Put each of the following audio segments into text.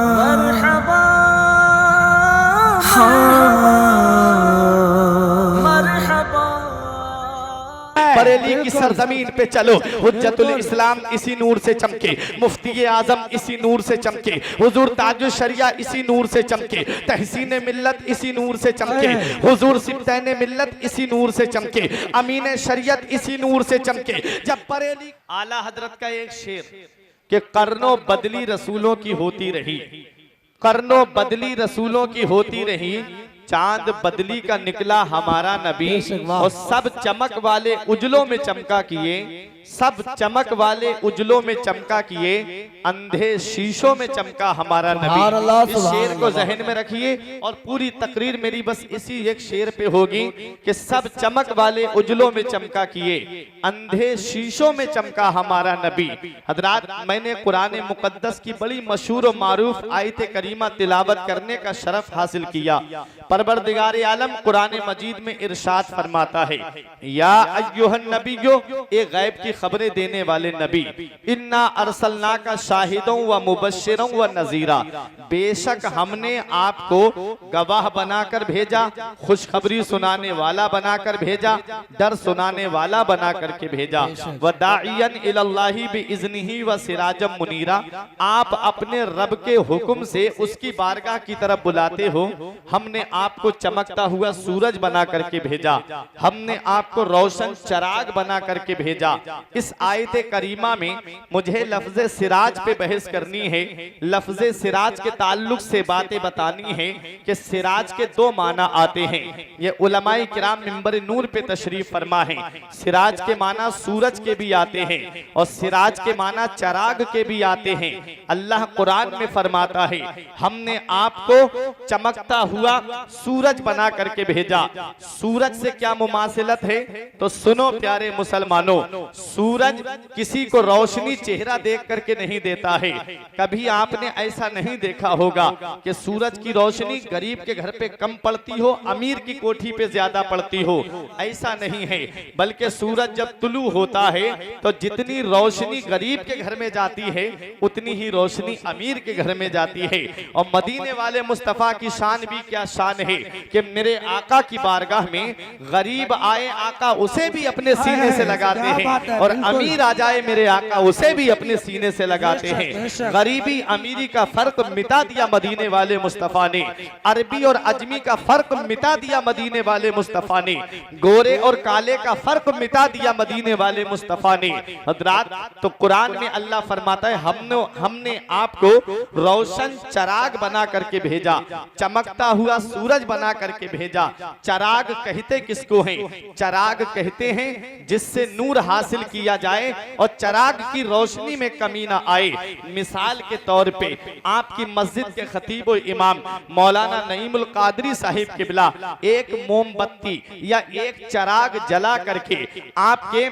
मरहबा मरहबा। बरेली की सरजमीन पे चलो, हुज्जतुल इस्लाम इसी नूर से चमके, मुफ्ती आजम इसी नूर से चमके, हुजूर ताजुल शरिया इसी नूर से चमके, तहसीन मिल्लत इसी नूर से चमके, हुजूर सिब्तैन मिल्लत इसी नूर से चमके, अमीन शरीयत इसी नूर से चमके। जब बरेली आला हजरत का एक शेर कि कर्नो बदली रसूलों की होती रही, कर्नो बदली रसूलों की होती रही, चांद बदली का निकला हमारा नबी, और सब चमक वाले उजलों में चमका किए, सब चमक वाले उजलों में चमका किए, अंधे शीशों में चमका हमारा नबी। इस शेर को जहन में रखिए और पूरी तकरीर मेरी बस इसी एक शेर पे होगी कि सब चमक वाले उजलों में चमका किए, अंधे शीशों में चमका हमारा नबी। हजरात, मैंने कुरान मुकद्दस की बड़ी मशहूर और मारूफ आयत करीमा तिलावत करने का शरफ हासिल किया। परवरदिगार आलम कुरान मजीद में इरशाद फरमाता है, या अय्युहन नबियो, ए गैब की खबरें देने वाले नबी, इन्ना अरसलना का शाहिदों व मुबश्शिरों व नजीरा, बेशक हमने आपको गवाह बनाकर भेजा, खुशखबरी सुनाने वाला बनाकर भेजा, डर सुनाने वाला बना करके भेजा, व दाइयन इलल्लाहि बिइज़्निही व सिराजम मुनीरा, आप अपने रब के हुक्म से उसकी बारगाह की तरफ बुलाते हो। हमने आपको चमकता हुआ सूरज बना करके भेजा, हमने आपको रोशन चराग बना करके भेजा। इस आयत करीमा में मुझे लफ्ज़ सिराज पे बहस करनी है, लफ्ज़ सिराज के ताल्लुक से बातें बतानी है कि सिराज के दो माना आते हैं। ये उलमाए किराम मिंबर नूर पे तशरीफ फरमा है। सिराज के माना सूरज के भी आते हैं और सिराज के माना चराग के भी आते हैं। अल्लाह कुरान में फरमाता है, हमने आपको चमकता हुआ सूरज बना करके भेजा। सूरज से क्या मुमासिलत है तो सुनो प्यारे मुसलमानों, सूरज किसी को रोशनी चेहरा देख करके नहीं देता है। कभी आपने ऐसा नहीं देखा होगा कि सूरज की रोशनी गरीब के घर पे कम पड़ती हो, अमीर की कोठी पे ज्यादा पड़ती हो, ऐसा नहीं है। बल्कि सूरज जब तुलू होता है तो जितनी रोशनी गरीब के घर में जाती है उतनी ही रोशनी अमीर के घर में जाती है। और मदीने वाले मुस्तफा की शान भी क्या शान है कि मेरे आका की बारगाह में गरीब आए, आका उसे भी अपने सीने से लगाते हैं, और अमीर आ जाए मेरे आका उसे भी अपने सीने से लगाते हैं। गरीबी अमीरी का फर्क मिटा दिया मदीने वाले मुस्तफा ने, अरबी और अजमी का फर्क मिटा दिया मदीने वाले मुस्तफा ने, गोरे और काले का फर्क मिटा दिया मदीने वाले मुस्तफा ने। हजरात, तो कुरान में अल्लाह फरमाता है, हमने आपको रोशन चराग बना करके भेजा, चमकता हुआ सूरज बना करके भेजा। चराग कहते किसको हैं? चराग कहते हैं जिससे नूर हासिल किया जाए और चराग की रोशनी में कमी ना आए। मिसाल के तौर पे आपकी मस्जिद के खतीब और इमाम मौलाना नईमुल कादरी साहिब किबला एक मोमबत्ती या एक चराग जला करके आपके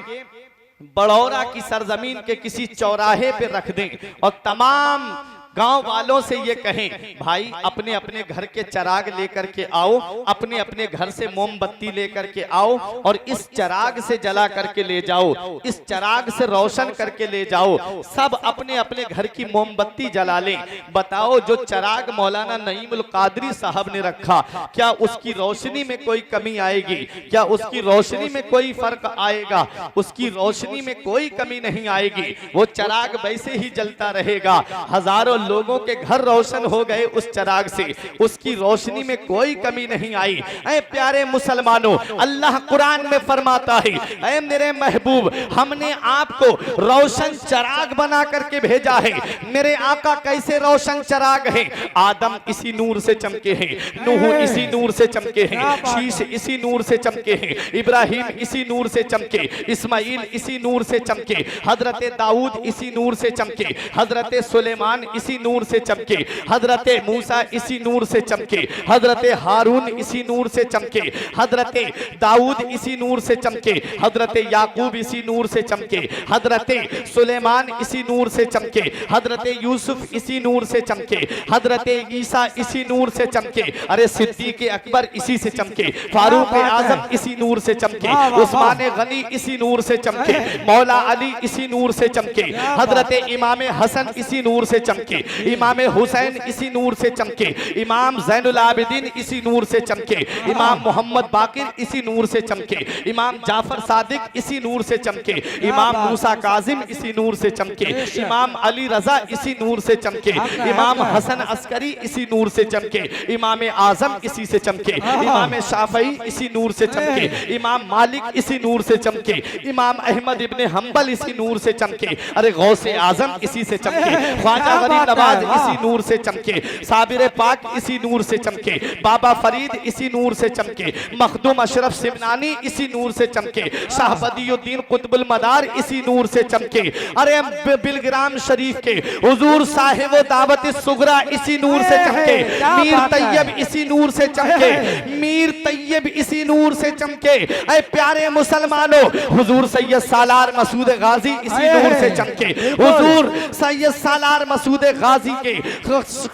बड़ौरा की सरजमीन के किसी चौराहे पे रख दें और तमाम गांव वालों से ये कहें, भाई अपने अपने घर के चराग लेकर के आओ, अपने अपने घर से मोमबत्ती लेकर के आओ और इस चराग से जला करके ले जाओ, इस चराग से रोशन करके ले जाओ। सब अपने अपने घर की मोमबत्ती जला लें। बताओ, जो चराग मौलाना नईमुल कादरी साहब ने रखा, क्या उसकी रोशनी में कोई कमी आएगी? क्या उसकी रोशनी में कोई फर्क आएगा? उसकी रोशनी में कोई कमी नहीं आएगी। वो चराग वैसे ही जलता रहेगा। हजारों लोगों के घर रोशन हो गए उस चराग से, उसकी रोशनी में कोई कमी नहीं आई। ऐ प्यारे मुसलमानों, अल्लाह कुरान में फरमाता है, ऐ मेरे महबूब, हमने आपको रोशन चराग बना करके भेजा है। मेरे आका कैसे रोशन चराग हैं? आदम इसी नूर से चमके हैं, नूह इसी नूर से चमके हैं, शीश इसी नूर से चमके हैं, इब्राहिम इसी नूर से चमके, इस्माइल इसी नूर से चमके, हजरत दाऊद इसी नूर से चमके, हजरत सुलेमान इसी नूर से चमके, हजरत मूसा इसी नूर से चमके, हजरत हारून इसी नूर से चमके, हजरत दाऊद इसी नूर से चमके, हजरत याकूब इसी नूर से चमके, हजरत सुलेमान इसी नूर से चमके, हजरत यूसुफ इसी नूर से चमके, हजरत ईसा इसी नूर से चमके, अरे सिद्दीक अकबर इसी से चमके, फारूक आजम इसी नूर से चमके, उस्मान गनी इसी नूर से चमके, मौला अली इसी नूर से चमके, हजरत इमाम हसन इसी नूर से चमके, इमाम हुसैन इसी नूर से चमके, इमाम ज़ैनुल आबिदीन इसी नूर से चमके, इमाम मोहम्मद बाकिर इसी नूर से चमके, इमाम जाफर सादिक इसी नूर से चमके, इमाम मूसा काजिम इसी नूर से चमके, इमाम अली रजा इसी नूर से चमके, इमाम हसन अस्करी इसी नूर से चमके, इमाम आजम इसी से चमके, इमाम शाफई इसी नूर से चमके, इमाम मालिक इसी नूर से चमके, इमाम अहमद इब्ने हम्बल इसी नूर से चमके, अरे गौसे आजम इसी से चमके, ख्वाजा गरीब नवाज इसी नूर से चमके, साबिर पाक इसी नूर से चमके, बाबा फरीद इसी नूर से चमके, मखदूम अशरफ सिमनानी इसी नूर से चमके, शाह बदियुद्दीन कुतुबुल मदार इसी नूर से चमके, अरे बिलग्राम शरीफ के हुजूर साहिब दावत सुगरा इसी नूर से चमके, मीर तैयब इसी नूर से चमके, मीर तैयब इसी नूर से चमके, ऐ प्यारे मुसलमानों हुजूर सैयद सालार मसूद गाजी इसी नूर से चमके, हुजूर सैयद सालार मसूद गाजी के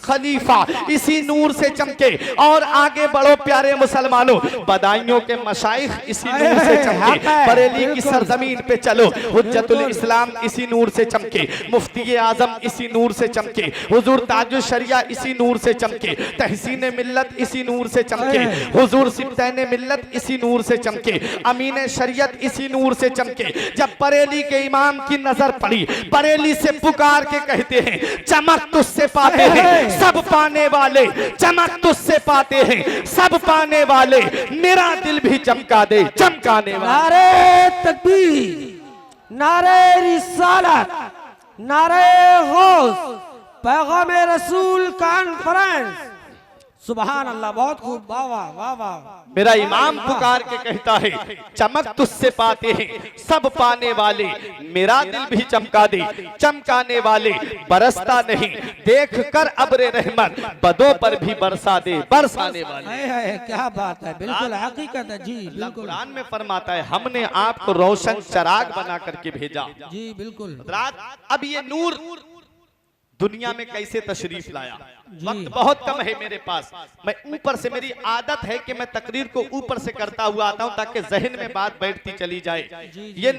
खलीफा इसी नूर से चमके, और आगे बढ़ो प्यारे मुसलमानों, बदायूं के मशाइख इसी नूर से चमके, बरेली की सरजमीन पे चलो हुज्जतुल इस्लाम इसी नूर से चमके, मुफ्ती आजम इसी नूर से चमके, हुजूर ताजुल शरिया इसी नूर से चमके, तहसीन मिल्लत इसी नूर से चमके, हुजूर सिब्तैन मिल्लत इसी नूर से चमके, अमीन शरीयत इसी नूर से चमके। जब बरेली के इमाम की नजर पड़ी, बरेली से पुकार के कहते हैं चमक तुझसे पाते हैं सब पाने वाले, चमक तुझसे पाते हैं सब पाने वाले, मेरा दिल भी चमका दे चमकाने वाले। नारे तकबीर, नारे रिसालत, नारे गौस, पैगाम रसूल कॉन्फ्रेंस। सुभान अल्लाह, बहुत खूब, वाह वाह वाह वाह। मेरा इमाम पुकार के कहता है चमक तुझसे पाते हैं सब पाने वाले, मेरा दिल भी चमका दे चमकाने वाले, बरसता नहीं देख कर अब्रे रहमत, बदों पर भी बरसा दे बरसाने वाले। है, क्या बात है, बिल्कुल हकीकत है जी, बिल्कुल। कुरान में फरमाता है हमने आपको रोशन चराग बना करके भेजा। जी बिल्कुल। अब ये नूर दुनिया में कैसे तशरीफ लाया, वक्त बहुत कम है मेरे पास, मैं ऊपर से, मेरी आदत है कि मैं तकरीर को ऊपर से करता हुआ आता हूं ताकि जहन में बात बैठती चली जाए। ये